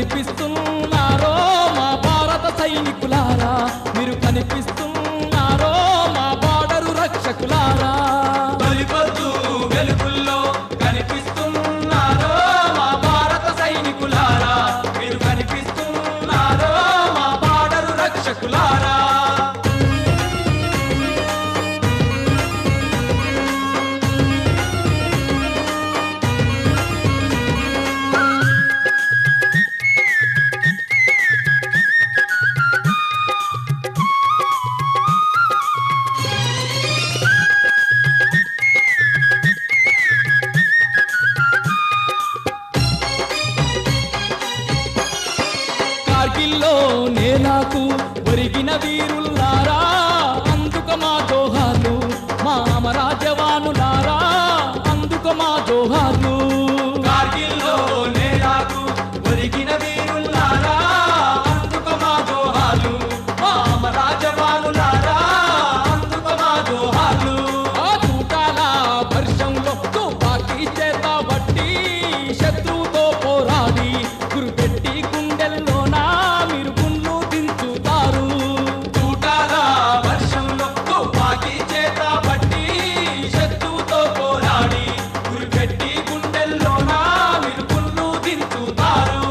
కనిపిస్తున్నారో మా భారత సైనికులారా, మీరు కనిపిస్తున్నారో మా బార్డరు రక్షకులారా. తొలిపొద్దు వెలుగుల్లో కనిపిస్తున్నారో మా భారత సైనికులారా, మీరు కనిపిస్తున్నారో మా బార్డరు రక్షకులారా. కార్గిల్లో నేలకు ఒరిగిన వీరుల్లారా, అందుక మా జోహార్లు మా అమర జవానులారా, అందుక మా జోహార్లు. కార్గిల్లో నేలకు ఒరిగిన వీరుల్లారా, అందుక మా జోహార్లు మా అమర జవానులారా, అందుక మా జోహార్లు. ఆ తూటాల వర్షంలో తుపాకీ చేత బట్టి శత్రువుతో పోరాడి గురిపెట్టి గుండెల్లోనా మీరు గుండ్లు దించుతారు. తూటాల వర్షంలో తుపాకీ చేత బట్టి శత్రువుతో పోరాడి గురిపెట్టి గుండెల్లోనా మీరు గుండ్లు దించుతారు.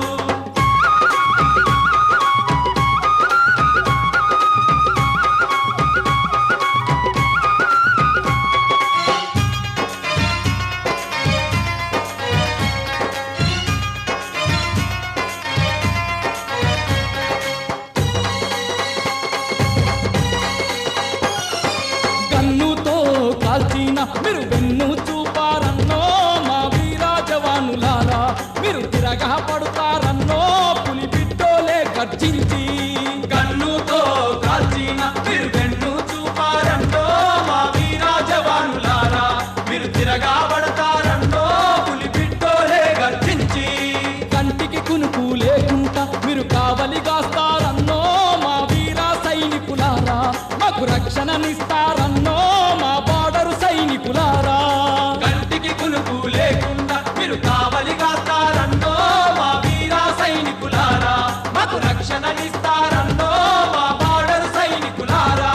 గన్నుతో కాల్చిన మీరు వెన్ను చూపారన్నో మా వీర జవానులారా, మీరు తిరగా పడుతారన్నో పులి బిడ్డోలే గర్జించి. గన్నుతో కాల్చిన మీరు వెన్ను చూపారన్నో మా వీర జవానులారా, మీరు తిరగా పడతారన్నో పులి బిడ్డోలే గర్జించి. కంటికి కునుకు లేకుండా మీరు కావలిగాస్తారన్నో మా వీర సైనికులారా, మాకు రక్షణనిస్తారన్నో మా బార్డరు సైనికులారా. కంటికి కునుకు లేకుండా మీరు కావలిగాస్తారన్నో మా వీర సైనికులారా, మాకు రక్షణనిస్తారన్నో మా బార్డరు సైనికులారా.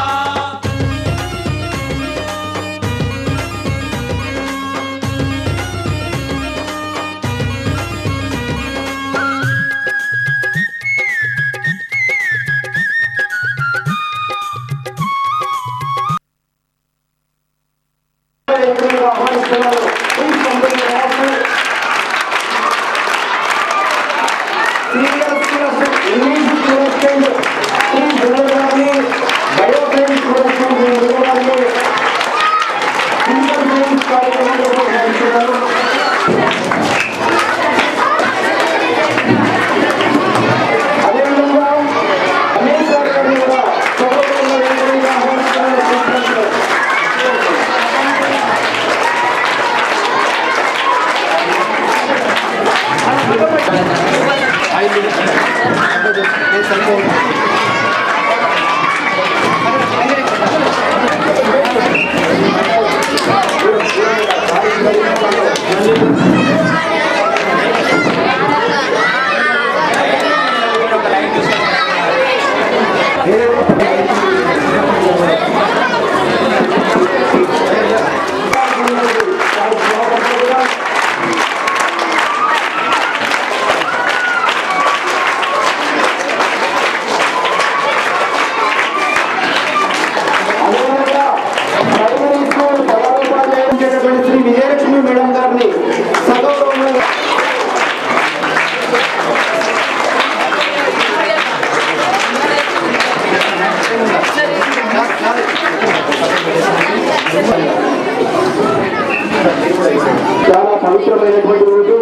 చాలా పవిత్రమైనటువంటి రోజు.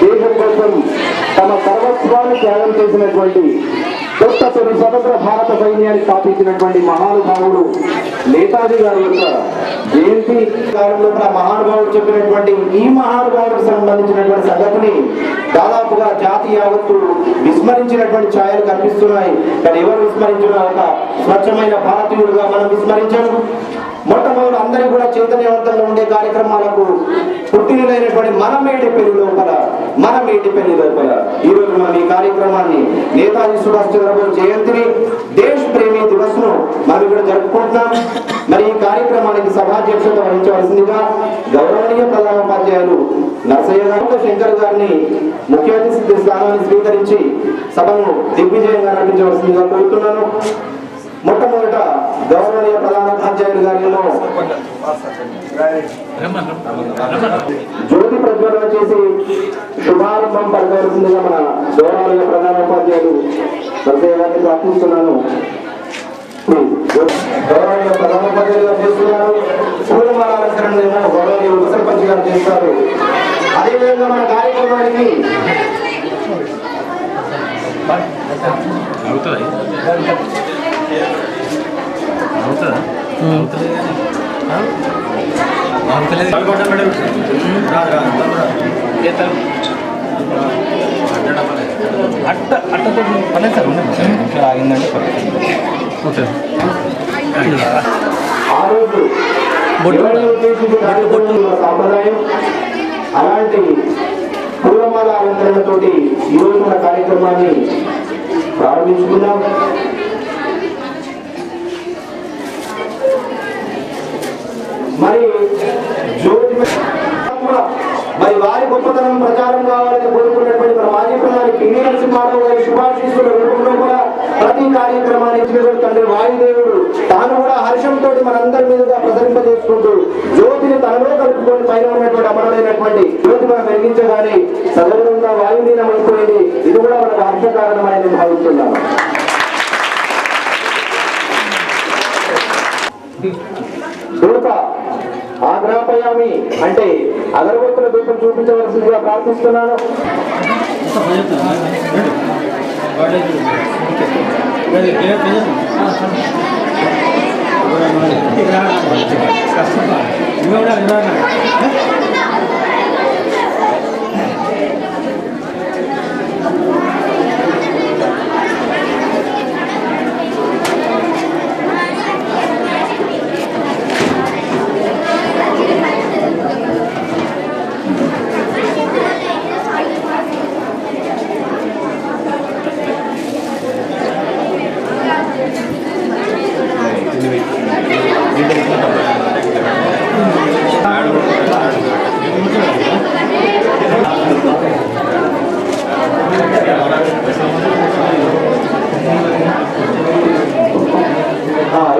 దేశం కోసం తమ సర్వస్వాన్ని త్యాగం చేసినటువంటి కొత్త తొలి స్వతంత్ర భారత సైన్యాన్ని స్థాపించినటువంటి మహానుభావుడు నేతాజీ గారి యొక్క జయంతి కాలంలో మహానుభావుడు చెప్పినటువంటి ఈ మహానుభావుడికి సంబంధించినటువంటి సంగతిని దాదాపుగా జాతి యావత్తు విస్మరించినటువంటి ఛాయలు కనిపిస్తున్నాయి. కానీ ఎవరు విస్మరించిన ఒక స్వచ్ఛమైన భారతీయుడుగా మనం విస్మరించాము. మొట్టమొదటి వారందరికీ కూడా చైతన్యవంతంగా ఉండే కార్యక్రమాలకు పుట్టినైనటువంటి మన మేడిపల్లి లోపల ఈ రోజు మనం ఈ కార్యక్రమాన్ని నేతాజీ సుభాష్ చంద్రబోస్ జయంతిని దేశ్ ప్రేమి దివస్ ను మనం ఇక్కడ జరుపుకుంటున్నాం. మరి ఈ కార్యక్రమానికి సభాధ్యక్షత వహించవలసిందిగా గౌరవనీయ ప్రధానోపాధ్యాయులు నరసయ్య గారు శంకర్ గారిని ముఖ్య అతిథి స్థానాన్ని స్వీకరించి సభను దిగ్విజయంగా నడిపించవలసిందిగా కోరుతున్నాను. మొట్టమొదట గౌరవనీయ ప్రధానోపాధ్యాయులు గారిలో జ్యోతి ప్రజ్వలన చేసి శుభారంభం పలకవలసిందిగా మన గౌరవనీయ ప్రధానోపాధ్యాయులు నరసయ్య గారిని ప్రార్థిస్తున్నాను. గౌరవనీయ ప్రధానోపాధ్యాయులు గారు చేస్తున్నారు. పూలమాల అలంకరణ గౌరవనీయ ఉప సర్పంచ్ గారు చేస్తారు. అదేవిధంగా మన కార్యక్రమానికి ఆ రోజు సాంప్రదాయం అలాంటి పూలమాల అలంకరణతోటి ఈ రోజు మన కార్యక్రమాన్ని ప్రారంభించుకున్నాం. మరి జ్యోతి మరి వారి గొప్పతనం ప్రచారం కావాలని కోరుకున్నటువంటి మన మాజీ ప్రధాని పివి నరసింహారావు గారి శుభాశీస్సుల రూపంలో కూడా ప్రతి కార్యక్రమాన్ని తండ్రి వాయుదేవుడు తాను కూడా హర్షంతో మనందరి మీదుగా ప్రసరింపజేసుకుంటూ జ్యోతిని తనలో కలుపుకొని పైన ఉన్నటువంటి అమరుడైనటువంటి జ్యోతి మనం వెలిగించగానే సదనంగా వాయులీనం అయిపోయింది. ఇది కూడా మనకు హర్షకారణమని భావిస్తున్నాము. దూత ఆగ్రాపయామి అంటే అగరబత్తుల దీపం చూపించవలసిందిగా ప్రార్థిస్తున్నాను.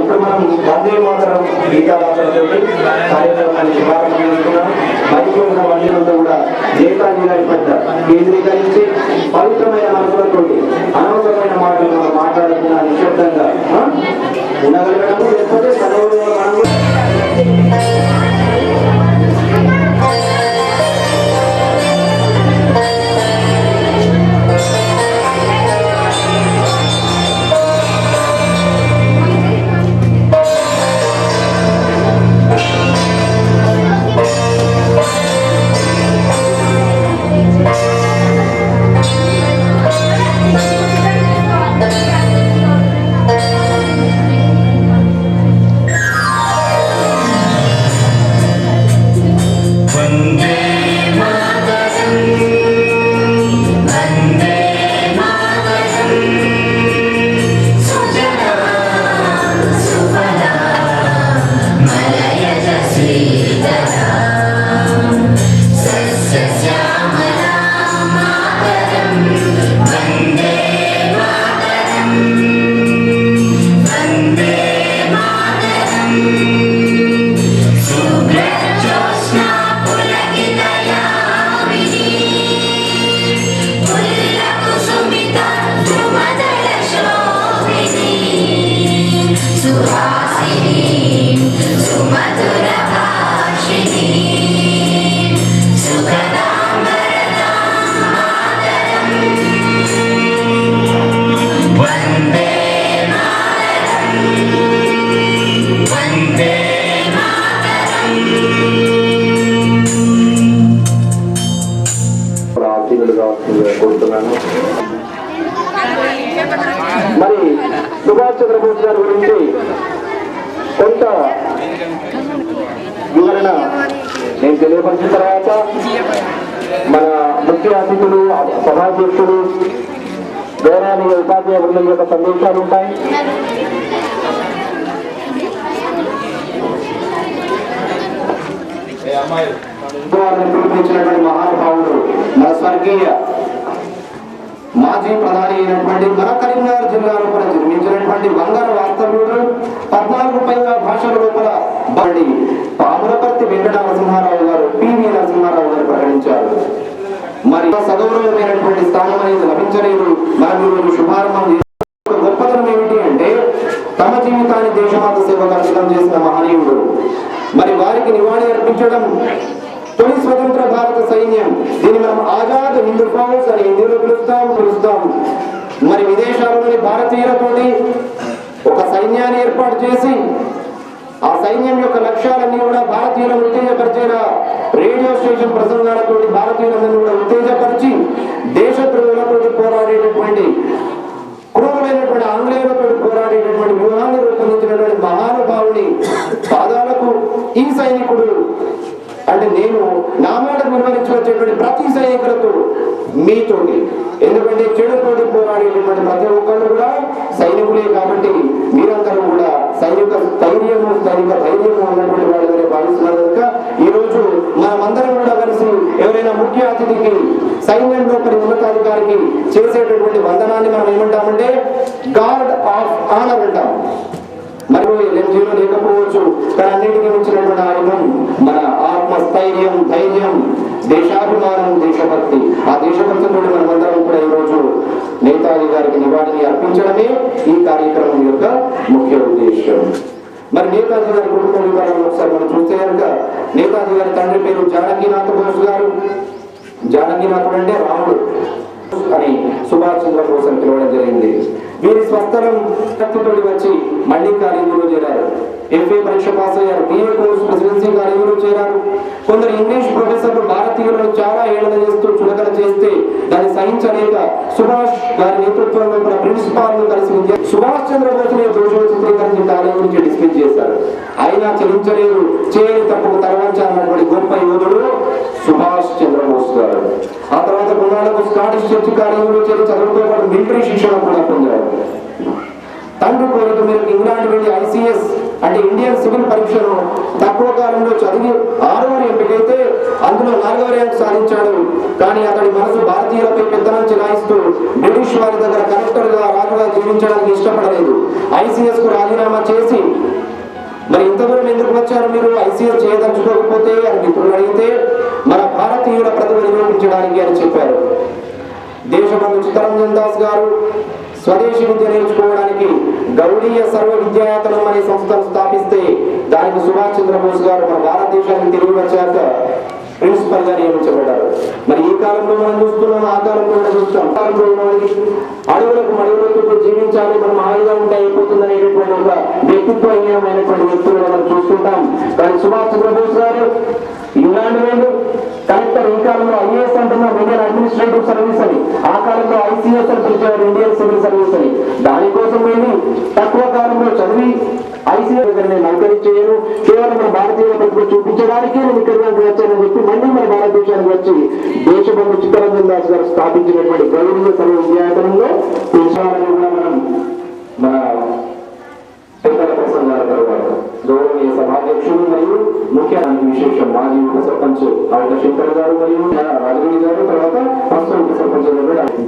ఇప్పుడు మనం వందే మాతరం గీతాలతో కార్యక్రమాన్ని శుభారంభం చేసుకున్నాం. మైకులో ఉన్న వందనంతా కూడా నేతాజీ గారి పట్ల కేంద్రీకరించి పవిత్రమైన మనసులతో అనవసరమైన మాటలు మనం మాట్లాడుతున్నా నిశ్శబ్దంగా ఉండగలగడము లేకపోతే సదవులో మనం కోరుతున్నాను. మరి సుభాష్ చంద్రబోస్ గారి గురించి కొంత నేను తెలియపరిచిన తర్వాత మన ముఖ్య అతిథులు సభాధ్యక్షులు గౌరవనీయ ఉపాధ్యాయ బృందం యొక్క సందేశాలు ఉంటాయి. పిలుపునిచ్చినటువంటి మహానుభావుడు మన స్వర్గీయ మాజీ ప్రధాని అయినటువంటి మన కరీంనగర్ జిల్లా లోపల జన్మించినటువంటి వంగర వాస్తవ్యుడు 14 పైగా భాషల లోపల బండి పాములపర్తి వెంకట నరసింహారావు గారు పివి నరసింహారావు గారు ప్రకటించారు. మరి సగౌరవమైనటువంటి స్థానం అనేది లభించలేదు. మనం ఈరోజు శుభారంభం గొప్పతనం ఏమిటి అంటే తమ జీవితాన్ని దేశమాత సేవకు అంకితం చేసిన మహనీయుడు. మరి వారికి నివాళి అర్పించడం తొలి స్వతంత్ర భారత సైన్యం, దీన్ని మనం ఆజాద్ హిందూ ఫౌజ్ అని హిందీలో పిలుస్తాం. మరి విదేశాల్లోని భారతీయులతోటి ఒక సైన్యాన్ని ఏర్పాటు చేసి ఆ సైన్యం యొక్క లక్ష్యాలన్నీ కూడా భారతీయులను ఉత్తేజపరిచేలా రేడియో స్టేషన్ ప్రసంగాలతో భారతీయులందరినీ కూడా ఉత్తేజపరిచి దేశద్రోహులతోటి పోరాడేటటువంటి క్రూరులైనటువంటి ఆంగ్లేయులతో పోరాడేటటువంటి వ్యూహాన్ని రూపొందించినటువంటి మహానుభావుని పాదాలకు ఈ సైనికుడు అంటే నేను నా మాట నిర్వహించి వచ్చేటువంటి ప్రతి సైనికులతో మీతోటి, ఎందుకంటే చెడుతోటి పోరాడేటటువంటి ప్రతి ఒక్కరు కూడా సైనికులే కాబట్టి మీరందరూ కూడా సైనిక ధైర్యము ఉన్నటువంటి వాళ్ళని భావిస్తున్నారు కనుక ఈరోజు మనమందరం కూడా కలిసి ఎవరైనా ముఖ్య అతిథికి సైన్యంలో ఉన్నతాధికారికి చేసేటటువంటి వందనాన్ని మనం ఏమంటామంటే గార్డ్ ఆఫ్ ఆనర్ అంటాం. మరి ఎల్ఎంజీలో లేకపోవచ్చు, కానీ అన్నిటికీ మించినటువంటి ఆయుధం మన ఆత్మస్థైర్యం, ధైర్యం, దేశాభిమానం, దేశభక్తి. ఆ దేశభక్తితో మనమందరం కూడా ఈరోజు నేతాజీ గారికి నివాళిని అర్పించడమే ఈ కార్యక్రమం యొక్క ముఖ్య ఉద్దేశం. మరి నేతాజీ గారి కుటుంబ వివరాలను ఒకసారి మనం చూస్తే కనుక నేతాజీ గారి తండ్రి పేరు జానకీనాథ్ బోస్ గారు. జానకీనాథుడు అంటే రాముడు అని సుభాష్ చంద్రబోస్ అని పిలవడం జరిగింది. వీరి స్వస్థలం తోటి వచ్చి మళ్ళీ కాలేజీలో చేరారు. ఎంఏ పరీక్ష పాస్ అయ్యారు. బిఏ కోర్స్ ప్రెసిడెన్సీ కాలేజీలో చేరారు. కొందరు ఇంగ్లీష్ ప్రొఫెసర్లు భారతీయులను చాలా ఏడన చేస్తూ చులకన చేస్తే దాన్ని సహించలేక సుభాష్ గారి నేతృత్వంలో ప్రిన్సిపాల్ కలిసి సుభాష్ చంద్రబోస్ దోషులు చిత్రీకరించి కాలేజీ నుంచి డిస్మిస్ చేశారు. అయినా చెల్లించలేదు. చేయని తప్పుకు తరవంచాలన్నటువంటి గొప్ప యోధుడు సుభాష్ చంద్రబోస్ గారు. ఆ తర్వాత కొన్నాళ్లకు స్కాటిష్ చర్చ్ కాలేజీలో చేరి చదువుతో పాటు మిలిటరీ శిక్షణ కూడా పొందారు. తండ్రి కోరిక మేరకు ఇంగ్లాండ్ వెళ్ళి ICS అంటే ఇండియన్ సివిల్ పరీక్షను తక్కువ కాలంలో చదివి 6వ ఎంపికైతే అందులో 4వ ర్యాంక్ సాధించాడు. కానీ అతడి మనసు భారతీయులపై పెత్తనం చెలాయిస్తూ బ్రిటిష్ వారి దగ్గర కలెక్టర్ గా రాజుగా జీవించడానికి ఇష్టపడలేదు. ICS కు రాజీనామా చేసి మరి ఇంత దూరం ఎందుకు వచ్చారు మీరు, ICS చేయదలుచుకోకపోతే అని మిత్రులు అడిగితే మన భారతీయుల ప్రతిభ నిరూపించడానికి అని చెప్పారు. దేశబంధు చిత్తరంజన్ దాస్ గారు స్వదేశీ విద్య నేర్చుకోవడానికి గౌడీయ సర్వ విద్యాయతనం అనే సంస్థను స్థాపిస్తే దానికి సుభాష్ చంద్రబోస్ గారు మన భారతదేశానికి తిరిగి వచ్చాక ప్రిన్సిపల్ గా నియమించబడ్డారు. మరి ఈ కాలంలో మనం చూస్తున్నాం, ఆ కాలంలో కూడా చూస్తాం. కాలంలో అడవులకు మడుగులతో జీవించాలి, మనం హాయిగా ఉంటే అయిపోతుంది అనేటటువంటి ఒక వ్యక్తిత్వహీనమైనటువంటి వ్యక్తులు మనం చూస్తుంటాం. కానీ సుభాష్ చంద్రబోస్ గారు ఇంగ్లాండ్ వేలు కలెక్టర్, ఈ కాలంలో IAS అంటున్నాం, ఇండియన్ అడ్మినిస్ట్రేటివ్ సర్వీస్ అని, ఆ కాలంలో ICS అని పిలిచేవారు, ఇండియన్ సివిల్ సర్వీస్ అని. దానికోసం వెళ్ళి తక్కువ కాలంలో చదివి ICS నేను నౌకరీ చేయను, కేవలం మన భారతీయుల ప్రతిభ చూపించడానికి నేను ఇక్కడికి వచ్చానని చెప్పి మళ్ళీ మన భారతదేశానికి వచ్చి దేశబంధు చిత్తరంజన్ దాస్ గారు స్థాపించినటువంటి గౌరవ సర్వ విద్యాయతనంలో తెలుసుకోవాలని కూడా మనం మన పెద్దల ప్రసంగాల తర్వాత గౌరవనీయ సభాధ్యక్షులు మరియు ముఖ్యానికి విశేషం మాజీ ఉప సర్పంచ్ ఆవిడ శంకర్ గారు మరియు రాజగిరి గారు, తర్వాత ప్రస్తుత ఉప సర్పంచ్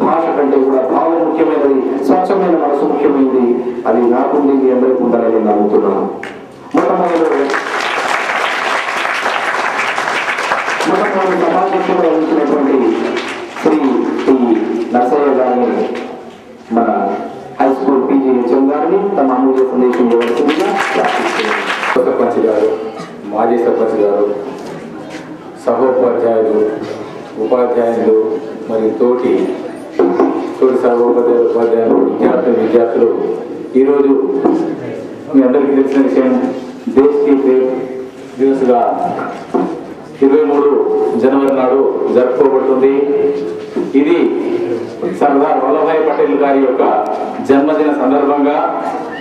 భాష కంటే కూడా భావం ముఖ్యమైనది, స్వచ్ఛమైన మనసు ముఖ్యమైనది. అది నాకుంది, మీ అందరికీ ఉండాలని నేను నమ్ముతున్నాను. మొట్టమొదటి సభాధ్యక్షులు వహించినటువంటి శ్రీ టి నరసయ్య గారిని మన హై స్కూల్ PGHM గారిని తమ అమూల్య సందేశం ఇవ్వవలసిందిగా సర్పంచ్ గారు, మాజీ సర్పంచ్ గారు, సహోపాధ్యాయులు, ఉపాధ్యాయులు మరియు తోటి సహోపాధ్యాయులు, విద్యార్థులు ఈరోజు మీ అందరికీ తెలిసిన విషయం, దేశ్ కి దివస్గా 23 జనవరి నాడు జరుపుకోబడుతుంది. ఇది సర్దార్ వల్లభాయ్ పటేల్ గారి యొక్క జన్మదిన సందర్భంగా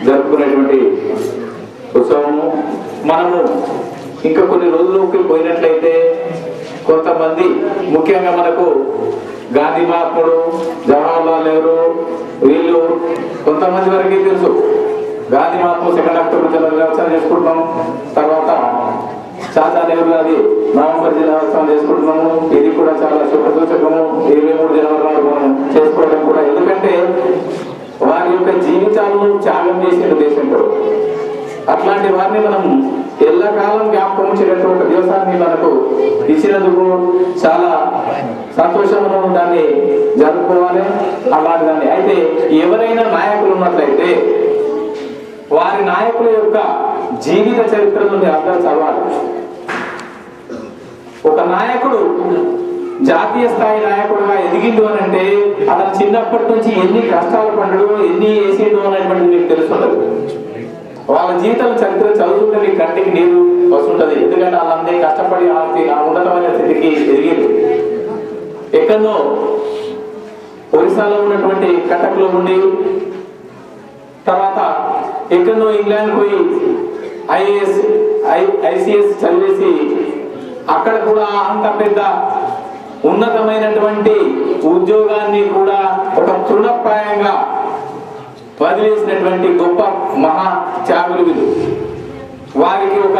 జరుపుకునేటువంటి ఉత్సవము. మనము ఇంకా కొన్ని రోజులకి పోయినట్లయితే కొంతమంది ముఖ్యంగా మనకు గాంధీ మహాత్ముడు, జవహర్లాల్ నెహ్రూ, వీళ్ళు కొంతమంది వరకు తెలుసు. గాంధీ మహాత్ముడు 2 అక్టోబర్ దినోత్సవం చేసుకుంటున్నాం. తర్వాత చాచా నెహ్రూ గారి నవంబర్ దినోత్సవం చేసుకుంటున్నాము. ఇది కూడా చాలా శుభసూచకము. 23 జనవరి నాడు మనం చేసుకోవడం కూడా, ఎందుకంటే వారి యొక్క జీవితాలను త్యాగం చేసిన దేశంలో అట్లాంటి వారిని మనం ఎల్లకాలం జ్ఞాపకం ఉంచేటట్టు ఒక దివసాన్ని మనకు ఇచ్చినందుకు చాలా సంతోషంగా దాన్ని జరుపుకోవాలి. అలాంటి దాన్ని అయితే ఎవరైనా నాయకులు ఉన్నట్లయితే వారి నాయకుల యొక్క జీవిత చరిత్రను అర్థం చదవాలి. ఒక నాయకుడు జాతీయ స్థాయి నాయకుడుగా ఎదిగిండు అని అంటే అతను చిన్నప్పటి నుంచి ఎన్ని కష్టాలు పడ్డాడు, ఎన్ని వేసిండు అనేటువంటిది మీకు తెలుసుండదు. వాళ్ళ జీవితాల చరిత్ర చదువుతుంటే మీ కంటికి నీరు వస్తుంటది. ఎందుకంటే వాళ్ళందరి కష్టపడి ఆ ఉన్నతమైన స్థితికి ఎదిగింది. ఎక్కడో ఒరిస్సాలో ఉన్నటువంటి కటక్లో ఉండి తర్వాత ఎక్కడో ఇంగ్లాండ్ పోయి ఐసిఎస్ చదివేసి అక్కడ కూడా అంత పెద్ద ఉన్నతమైనటువంటి ఉద్యోగాన్ని కూడా ఒక తృణప్రాయంగా వదిలేసినటువంటి గొప్ప మహా త్యాగులు వీళ్ళు. వారికి ఒక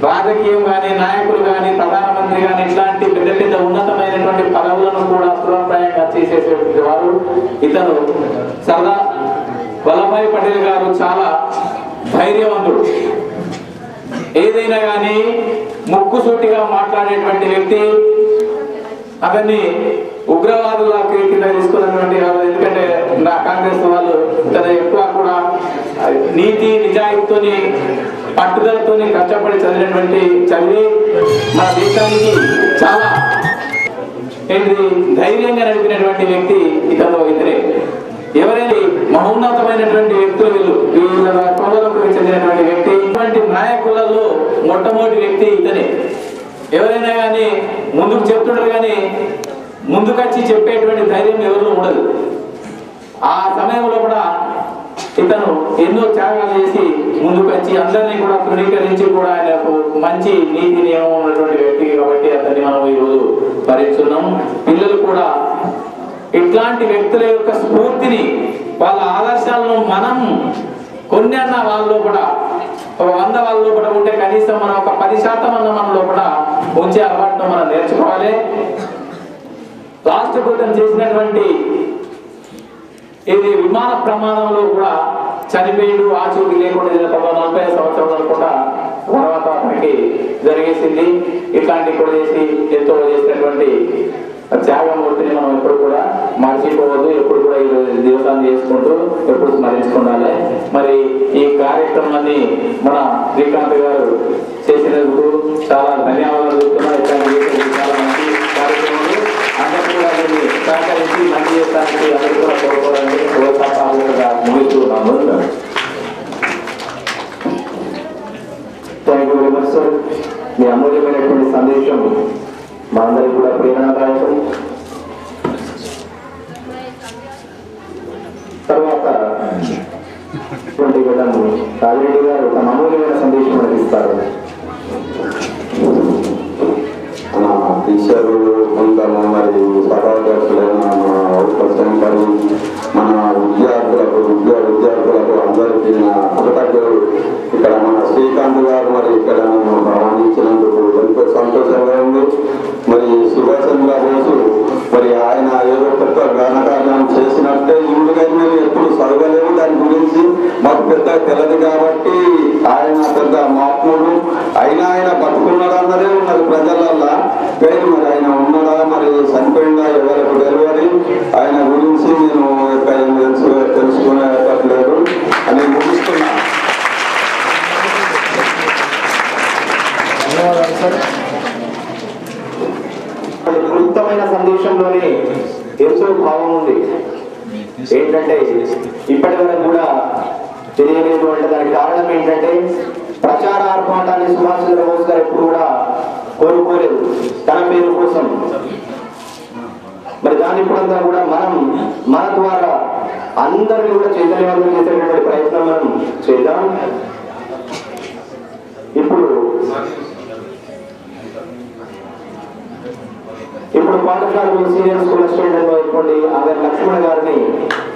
రాజకీయం కానీ, నాయకులు కానీ, ప్రధానమంత్రి కానీ ఇట్లాంటి పెద్ద పెద్ద ఉన్నతమైనటువంటి పదవులను కూడా తృణప్రాయంగా చేసేటువంటి వారు. ఇతను సర్దార్ వల్లభాయ్ పటేల్ గారు చాలా ధైర్యవంతుడు. ఏదైనా కానీ ముక్కుసూటిగా మాట్లాడేటువంటి వ్యక్తి. అతన్ని ఉగ్రవాదుల కింద తీసుకున్నటువంటి వాళ్ళు. ఎందుకంటే నా కాంగ్రెస్ వాళ్ళు తన ఎక్కువ కూడా నీతి నిజాయితీతోని పట్టుదలతోని కష్టపడి చదివి మన దేశానికి చాలా ధైర్యంగా నడిపినటువంటి వ్యక్తి ఇతనే. ఎవరైనా మహోన్నతమైనటువంటి వ్యక్తులు వీళ్ళ కోవలకు చెందినటువంటి వ్యక్తి. ఇటువంటి నాయకులలో మొట్టమొదటి వ్యక్తి ఇతనే. ఎవరైనా కానీ ముందుకు చెప్తుంటారు కానీ ముందుకొచ్చి చెప్పేటువంటి ధైర్యం ఎవరిలో ఉండదు. ఆ సమయంలో కూడా ఇతను ఎన్నో త్యాగాలు చేసి ముందుకొచ్చి అందరినీ కూడా తృణీకరించి కూడా ఆయనకు మంచి నీతి నియమం ఉన్నటువంటి వ్యక్తి కాబట్టి అతన్ని మనం ఈరోజు భరిస్తున్నాం. పిల్లలు కూడా ఇట్లాంటి వ్యక్తుల యొక్క స్ఫూర్తిని, వాళ్ళ ఆదర్శాలను మనం కొన్ని అన్న వాళ్ళ లోపల 100 వాళ్ళ లోపల ఉంటే కనీసం మనం ఒక 10% అన్న మన లోపల ఉంచే అలవాటును మనం నేర్చుకోవాలి. రాష్ట్ర ప్రభుత్వం చేసినటువంటి ఇది విమాన ప్రమాదంలో కూడా చనిపోయిండు, ఆచూకీ లేకుండా 40 సంవత్సరాలు కూడా తర్వాత అతనికి జరిగేసింది. ఇట్లాంటివి కూడా చేసి ఎంతో చేసినటువంటి త్యాగమూర్తిని మనం ఎప్పుడు కూడా మర్చిపోవద్దు. ఎప్పుడు కూడా ఈ దివసాన్ని చేసుకుంటూ ఎప్పుడు స్మరించుకోవాలి. మరి ఈ కార్యక్రమాన్ని మన శ్రీకాంత్ గారు చేసినందుకు చాలా ధన్యవాదాలు చెప్తున్నా. ఇట్లాంటి చాలా మంచి కార్యక్రమాలు అందరూ కూడా సహకరించి మంచి చేస్తానికి అందరూ కూడా కోరుకోవాలని ముగిస్తున్నాము. Thank you very much sir. మీ అమూల్యమైనటువంటి సందేశం మా అందరికి కూడా ప్రేరణాదాయకం. తర్వాత రాజిరెడ్డి గారు తమ అమూల్యమైన సందేశం అందిస్తారు. టీచరు ఉంటాము, మరి సభాధ్యక్షులైన మరి మన విద్యార్థులకు అందరికీ కృతజ్ఞతలు. ఇక్కడ మన శ్రీకాంత్ గారు మరి ఇక్కడ ఆనందించినందుకు ఎంతో సంతోషంగా ఉంది. మరి సుభాష్ చంద్ర బోసు మరి ఆయన ఏదో పెద్ద ఘనకార్యం చేసినట్టే ఇందుకై మేము ఎప్పుడు చదవలేము. దాని గురించి మాకు పెద్ద తెలియదు కాబట్టి ఆయన పెద్ద మహాత్ముడు. అయినా ఆయన బతుకున్నాడు అన్నదే ఉన్నది ప్రజలల్లా. కానీ మరి ఆయన ఉన్నాడా, మరి చనిపోయిందా ఎవరికి తెలియదు. ఆయన గురించి నేను తెలుసుకునేటట్లేదు అని ముగిస్తున్నా. క్లుప్తమైన సందేశంలోనే ఎంతో భావం ఉంది. ఏంటంటే ఇప్పటి వరకు కూడా తెలియలేదు అంటే దానికి కారణం ఏంటంటే ప్రచార ఆర్భాటాన్ని సుభాష్ చంద్రబోస్ గారు ఎప్పుడు కూడా కోరుకోలేదు తన పేరు కోసం. మరి దాని ఇప్పుడంతా కూడా మనం మన ద్వారా అందరినీ కూడా చైతన్యవంతం చేసేటటువంటి ప్రయత్నం మనం చేద్దాం. ఇప్పుడు పాఠశాలలో సీనియర్ స్కూల్ స్టూడెంట్ అయిపోండి ఆమె లక్ష్మణ గారిని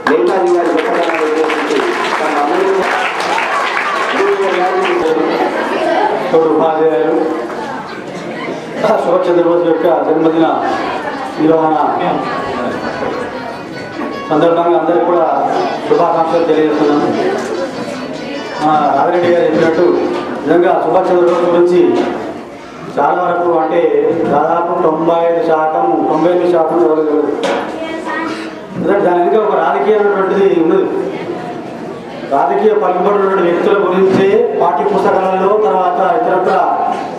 నేతాజీ గారి గొప్పతనాన్ని ఉద్దేశించి తమ ఉపాధ్యాయులు సుభాష్ చంద్రబోస్ యొక్క జన్మదిన నిర్వహణ సందర్భంగా అందరికీ కూడా శుభాకాంక్షలు తెలియజేస్తున్నాను. రామిరెడ్డి గారు చెప్పినట్టు నిజంగా సుభాష్ చంద్రబోస్ గురించి చాలా వరకు అంటే దాదాపు 95% ఎవరు తెలియదు. ఎందుకంటే దాని వెనుక ఒక రాజకీయమైనటువంటిది ఉన్నది. రాజకీయ పలుకుబడినటువంటి వ్యక్తుల గురించి పాఠ్య పుస్తకాలలో తర్వాత ఇతరత్ర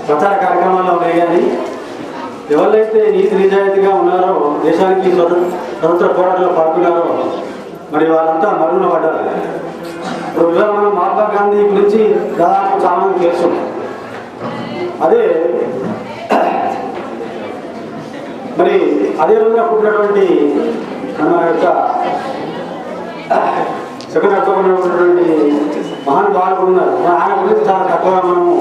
ప్రచార కార్యక్రమాల్లో ఉన్నాయి. కానీ ఎవరైతే నీతి నిజాయితీగా ఉన్నారో, దేశానికి స్వతంత్ర పోరాటంలో పాల్గొన్నారో మరి వాళ్ళంతా మరుగున పడ్డారు. ఇప్పుడు మనం మహాత్మా గాంధీ గురించి దాదాపు చాలా మంది తెలుసు. అదే మరి అదే రోజున పుట్టినటువంటి మన యొక్క సెకండ్ అక్టోబర్ ఉన్నటువంటి మహానుభావులు ఉన్నారు. ఆయన గురించి చాలా తక్కువ మనము